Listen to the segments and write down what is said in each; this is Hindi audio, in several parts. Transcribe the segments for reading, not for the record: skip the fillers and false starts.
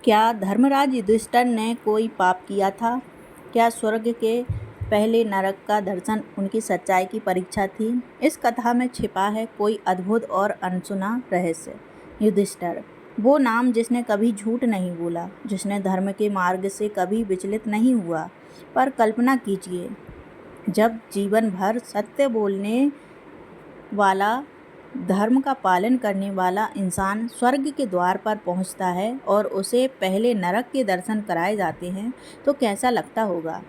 क्या धर्मराज युधिष्ठिर ने कोई पाप किया था? क्या स्वर्ग के पहले नरक का दर्शन उनकी सच्चाई की परीक्षा थी? इस कथा में छिपा है कोई अद्भुत और अनसुना रहस्य। युधिष्ठिर, वो नाम जिसने कभी झूठ नहीं बोला, जिसने धर्म के मार्ग से कभी विचलित नहीं हुआ। पर कल्पना कीजिए, जब जीवन भर सत्य बोलने वाला, धर्म का पालन करने वाला इंसान स्वर्ग के द्वार पर पहुंचता है और उसे पहले नरक के दर्शन कराए जाते हैं, तो कैसा लगता होगा?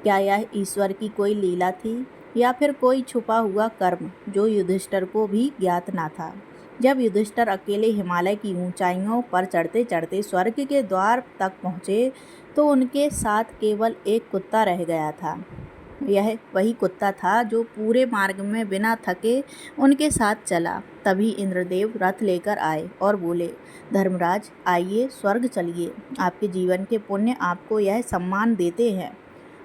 क्या यह ईश्वर की कोई लीला थी या फिर कोई छुपा हुआ कर्म जो युधिष्ठिर को भी ज्ञात ना था? जब युधिष्ठिर अकेले हिमालय की ऊंचाइयों पर चढ़ते चढ़ते स्वर्ग के द्वार तक पहुँचे, तो उनके साथ केवल एक कुत्ता रह गया था। यह वही कुत्ता था जो पूरे मार्ग में बिना थके उनके साथ चला। तभी इंद्रदेव रथ लेकर आए और बोले, धर्मराज आइए, स्वर्ग चलिए, आपके जीवन के पुण्य आपको यह सम्मान देते हैं।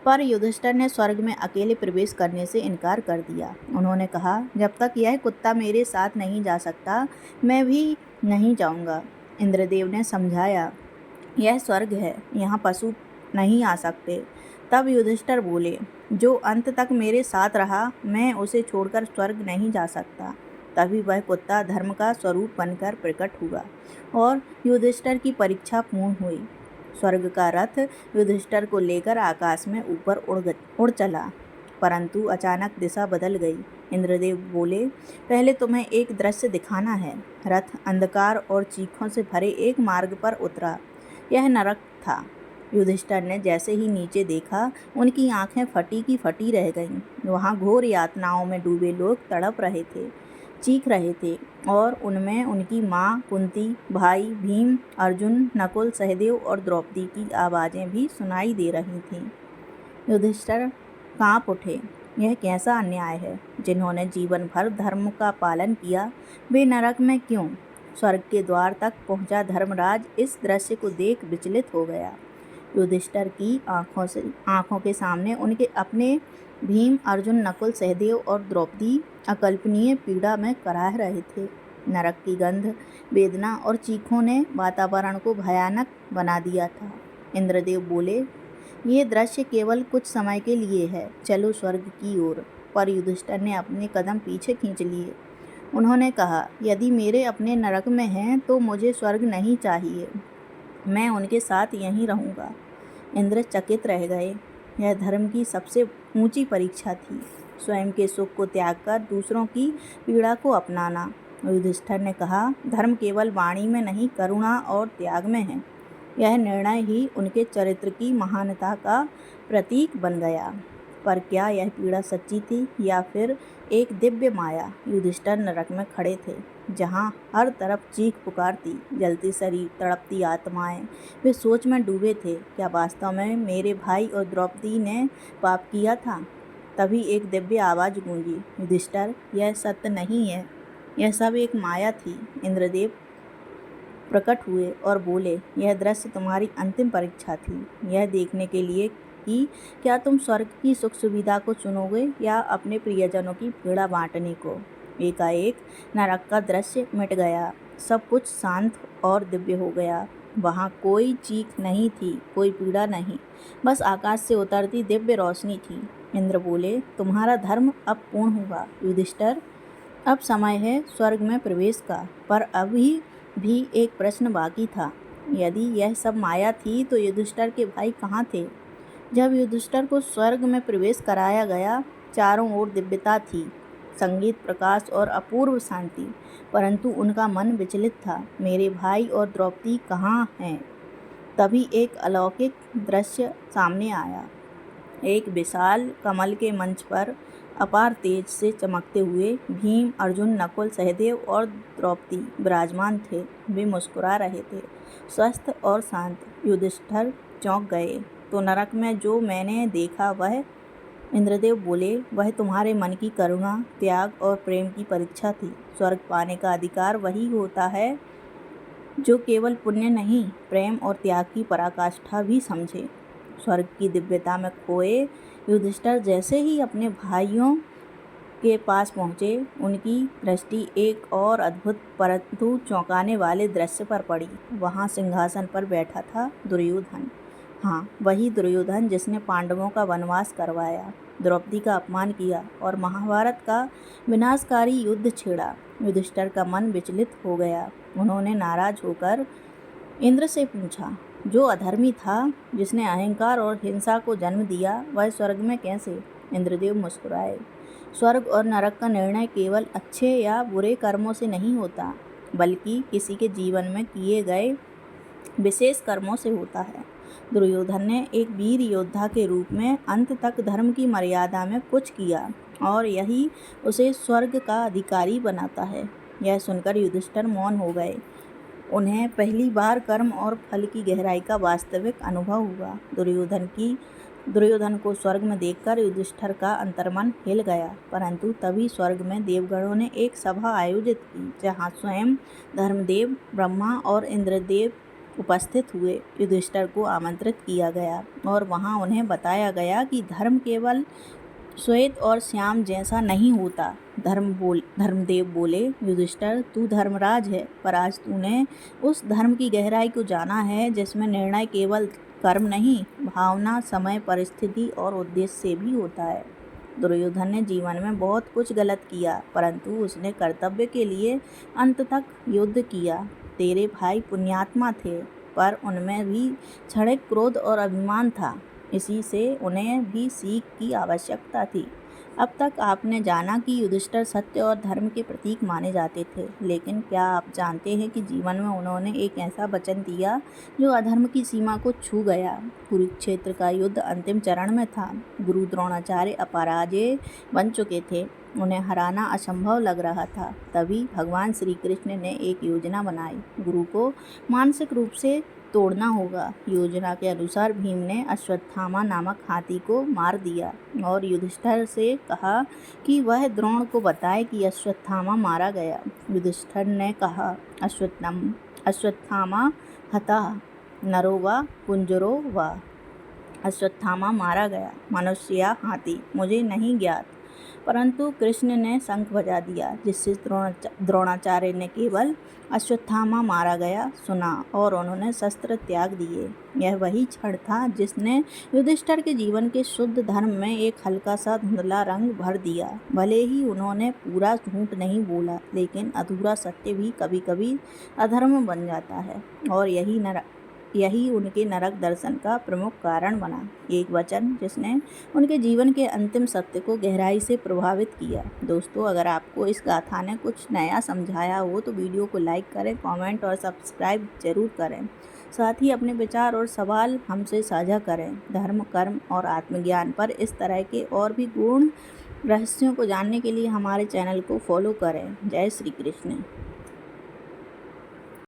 पर युधिष्ठिर ने स्वर्ग में अकेले प्रवेश करने से इनकार कर दिया। उन्होंने कहा, जब तक यह कुत्ता मेरे साथ नहीं जा सकता, मैं भी नहीं जाऊंगा। इंद्रदेव ने समझाया, यह स्वर्ग है, यहाँ पशु नहीं आ सकते। तब युधिष्ठिर बोले, जो अंत तक मेरे साथ रहा, मैं उसे छोड़कर स्वर्ग नहीं जा सकता। तभी वह कुत्ता धर्म का स्वरूप बनकर प्रकट हुआ और युधिष्ठिर की परीक्षा पूर्ण हुई। स्वर्ग का रथ युधिष्ठिर को लेकर आकाश में ऊपर उड़ चला, परंतु अचानक दिशा बदल गई। इंद्रदेव बोले, पहले तुम्हें एक दृश्य दिखाना है। रथ अंधकार और चीखों से भरे एक मार्ग पर उतरा। यह नरक था। युधिष्ठिर ने जैसे ही नीचे देखा, उनकी आंखें फटी की फटी रह गईं। वहाँ घोर यातनाओं में डूबे लोग तड़प रहे थे, चीख रहे थे और उनमें उनकी माँ कुंती, भाई भीम, अर्जुन, नकुल, सहदेव और द्रौपदी की आवाज़ें भी सुनाई दे रही थीं। युधिष्ठिर काँप उठे। यह कैसा अन्याय है? जिन्होंने जीवन भर धर्म का पालन किया, वे नरक में क्यों? स्वर्ग के द्वार तक पहुंचा धर्मराज इस दृश्य को देख विचलित हो गया। युधिष्ठिर की आंखों के सामने उनके अपने भीम, अर्जुन, नकुल, सहदेव और द्रौपदी अकल्पनीय पीड़ा में कराह रहे थे। नरक की गंध, वेदना और चीखों ने वातावरण को भयानक बना दिया था। इंद्रदेव बोले, ये दृश्य केवल कुछ समय के लिए है, चलो स्वर्ग की ओर। पर युधिष्ठिर ने अपने कदम पीछे खींच लिए। उन्होंने कहा, यदि मेरे अपने नरक में हैं तो मुझे स्वर्ग नहीं चाहिए, मैं उनके साथ यहीं रहूँगा। इंद्र चकित रह गए। यह धर्म की सबसे ऊंची परीक्षा थी, स्वयं के सुख को त्याग कर दूसरों की पीड़ा को अपनाना। युधिष्ठिर ने कहा, धर्म केवल वाणी में नहीं, करुणा और त्याग में है। यह निर्णय ही उनके चरित्र की महानता का प्रतीक बन गया। पर क्या यह पीड़ा सच्ची थी या फिर एक दिव्य माया? युधिष्ठिर नरक में खड़े थे, जहाँ हर तरफ चीख पुकार थी, जलती शरीर, तड़पती आत्माएं। वे सोच में डूबे थे, क्या वास्तव में मेरे भाई और द्रौपदी ने पाप किया था? तभी एक दिव्य आवाज़ गूंजी, युधिष्ठिर, यह सत्य नहीं है, यह सब एक माया थी। इंद्रदेव प्रकट हुए और बोले, यह दृश्य तुम्हारी अंतिम परीक्षा थी, यह देखने के लिए कि क्या तुम स्वर्ग की सुख सुविधा को चुनोगे या अपने प्रियजनों की पीड़ा बांटने को। एकाएक नरक का दृश्य मिट गया, सब कुछ शांत और दिव्य हो गया। वहाँ कोई चीख नहीं थी, कोई पीड़ा नहीं, बस आकाश से उतरती दिव्य रोशनी थी। इंद्र बोले, तुम्हारा धर्म अब पूर्ण हुआ युधिष्ठिर, अब समय है स्वर्ग में प्रवेश का। पर अभी भी एक प्रश्न बाकी था। यदि यह सब माया थी तो युधिष्ठिर के भाई कहाँ थे? जब युधिष्ठिर को स्वर्ग में प्रवेश कराया गया, चारों ओर दिव्यता थी, संगीत, प्रकाश और अपूर्व शांति, परंतु उनका मन विचलित था। मेरे भाई और द्रौपदी कहाँ हैं? तभी एक अलौकिक दृश्य सामने आया। एक विशाल कमल के मंच पर अपार तेज से चमकते हुए भीम, अर्जुन, नकुल, सहदेव और द्रौपदी विराजमान थे। वे मुस्कुरा रहे थे, स्वस्थ और शांत। युधिष्ठिर चौंक गए। तो नरक में जो मैंने देखा वह? इंद्रदेव बोले, वह तुम्हारे मन की करुणा, त्याग और प्रेम की परीक्षा थी। स्वर्ग पाने का अधिकार वही होता है जो केवल पुण्य नहीं, प्रेम और त्याग की पराकाष्ठा भी समझे। स्वर्ग की दिव्यता में खोए युधिष्ठिर जैसे ही अपने भाइयों के पास पहुँचे। उनकी दृष्टि एक और अद्भुत परंतु चौंकाने वाले दृश्य पर पड़ी। वहाँ सिंहासन पर बैठा था दुर्योधन। हाँ, वही दुर्योधन जिसने पांडवों का वनवास करवाया, द्रौपदी का अपमान किया और महाभारत का विनाशकारी युद्ध छेड़ा। युधिष्ठिर का मन विचलित हो गया। उन्होंने नाराज होकर इंद्र से पूछा, जो अधर्मी था, जिसने अहंकार और हिंसा को जन्म दिया, वह स्वर्ग में कैसे? इंद्रदेव मुस्कुराए। स्वर्ग और नरक का निर्णय केवल अच्छे या बुरे कर्मों से नहीं होता, बल्कि किसी के जीवन में किए गए विशेष कर्मों से होता है। दुर्योधन ने एक वीर योद्धा के रूप में अंत तक धर्म की मर्यादा में कुछ किया और यही उसे स्वर्ग का अधिकारी बनाता है। यह सुनकर युधिष्ठिर मौन हो गए। उन्हें पहली बार कर्म और फल की गहराई का वास्तविक अनुभव हुआ। दुर्योधन को स्वर्ग में देखकर युधिष्ठिर का अंतर्मन हिल गया। परंतु तभी स्वर्ग में देवगणों ने एक सभा आयोजित की, जहाँ स्वयं धर्मदेव, ब्रह्मा और इंद्रदेव उपस्थित हुए। युधिष्ठिर को आमंत्रित किया गया और वहाँ उन्हें बताया गया कि धर्म केवल श्वेत और श्याम जैसा नहीं होता। धर्मदेव बोले, युधिष्ठिर, तू धर्मराज है, पर आज तूने उस धर्म की गहराई को जाना है जिसमें निर्णय केवल कर्म नहीं, भावना, समय, परिस्थिति और उद्देश्य से भी होता है। दुर्योधन ने जीवन में बहुत कुछ गलत किया, परंतु उसने कर्तव्य के लिए अंत तक युद्ध किया। तेरे भाई पुण्यात्मा थे, पर उनमें भी क्षणिक क्रोध और अभिमान था। इसी से उन्हें भी सीख की आवश्यकता थी। अब तक आपने जाना कि युधिष्ठिर सत्य और धर्म के प्रतीक माने जाते थे, लेकिन क्या आप जानते हैं कि जीवन में उन्होंने एक ऐसा वचन दिया जो अधर्म की सीमा को छू गया। कुरुक्षेत्र का युद्ध अंतिम चरण में था। गुरु द्रोणाचार्य अपराजेय बन चुके थे। उन्हें हराना असंभव लग रहा था। तभी भगवान श्री कृष्ण ने एक योजना बनाई। गुरु को मानसिक रूप से तोड़ना होगा। योजना के अनुसार भीम ने अश्वत्थामा नामक हाथी को मार दिया और युधिष्ठिर से कहा कि वह द्रोण को बताए कि अश्वत्थामा मारा गया। युधिष्ठिर ने कहा, अश्वत्थामा हतः नरो वा कुंजरो वा। अश्वत्थामा मारा गया, मनुष्य या हाथी, मुझे नहीं ज्ञात। परंतु कृष्ण ने शंख बजा दिया, जिससे द्रोणाचार्य ने केवल अश्वत्थामा मारा गया सुना और उन्होंने शस्त्र त्याग दिए। यह वही क्षण था जिसने युधिष्ठिर के जीवन के शुद्ध धर्म में एक हल्का सा धुंधला रंग भर दिया। भले ही उन्होंने पूरा झूठ नहीं बोला, लेकिन अधूरा सत्य भी कभी कभी अधर्म बन जाता है, और यही उनके नरक दर्शन का प्रमुख कारण बना। एक वचन जिसने उनके जीवन के अंतिम सत्य को गहराई से प्रभावित किया। दोस्तों, अगर आपको इस गाथा ने कुछ नया समझाया हो तो वीडियो को लाइक करें, कमेंट और सब्सक्राइब जरूर करें। साथ ही अपने विचार और सवाल हमसे साझा करें। धर्म, कर्म और आत्मज्ञान पर इस तरह के और भी गूढ़ रहस्यों को जानने के लिए हमारे चैनल को फॉलो करें। जय श्री कृष्ण।